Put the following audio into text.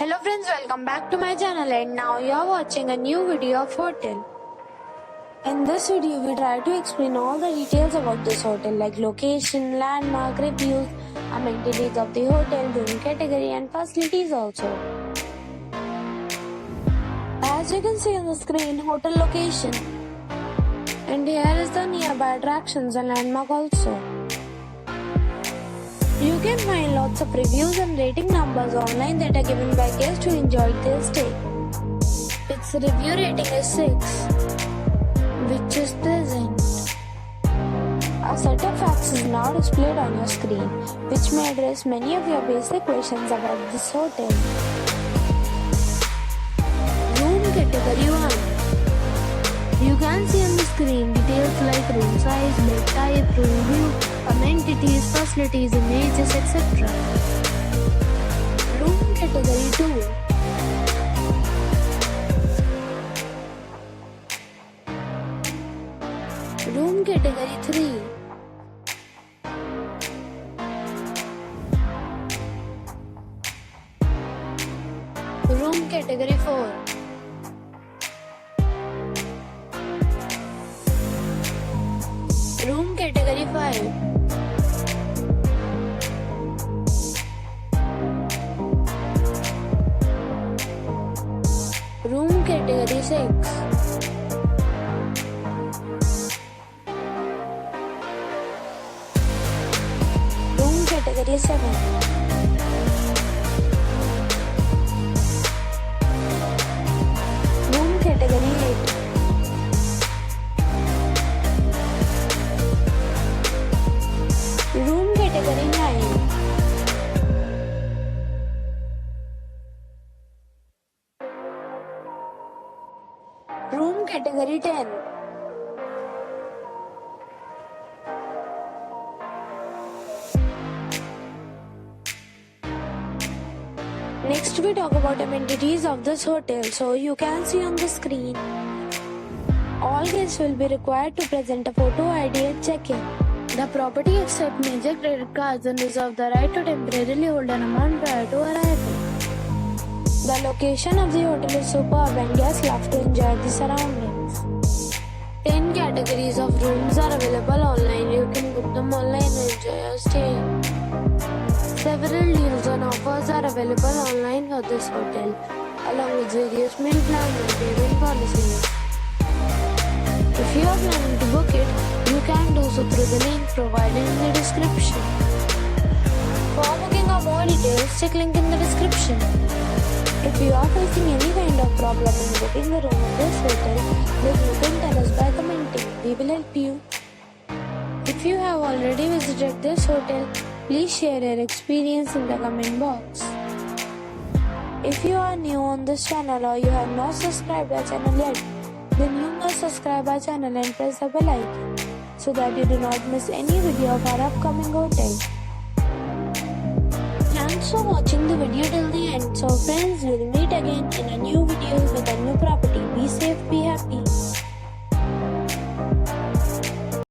Hello friends, welcome back to my channel and now you are watching a new video of hotel. In this video, we try to explain all the details about this hotel like location, landmark, reviews, amenities of the hotel, room category and facilities also. As you can see on the screen, hotel location. And here is the nearby attractions and landmark also. You can find lots of reviews and rating numbers online that are given by guests who enjoyed their stay. Its review rating is 6, which is pleasant. A set of facts is now displayed on your screen, which may address many of your basic questions about this hotel. Room category 1. You can see on the screen details like room size, bed type, room view, amenities, facilities, images, etc. Room category 2. Room category 3. Room category 4. Room category 5. Room category 6. Room category 7. Room category 8. Room category 9. Room category 10. Next we talk about amenities of this hotel. So you can see on the screen, all guests will be required to present a photo ID at check-in. The property accepts major credit cards and reserves the right to temporarily hold an amount prior to arrival. The location of the hotel is superb and guests love to enjoy the surroundings. 10 categories of rooms are available online. You can book them online and enjoy your stay. Several deals and offers are available online for this hotel, along with various meal plans and payment policies. If you are planning to book it, you can do so through the link provided in the description. For booking or more details, check link in the description. If you are facing any kind of problem in booking the room in this hotel, then you can tell us by commenting. We will help you. If you have already visited this hotel, please share your experience in the comment box. If you are new on this channel or you have not subscribed our channel yet, then you must subscribe our channel and press the bell icon so that you do not miss any video of our upcoming hotel. Thanks for watching the video till the end. So friends, we'll meet again in a new video with a new property. Be safe, be happy.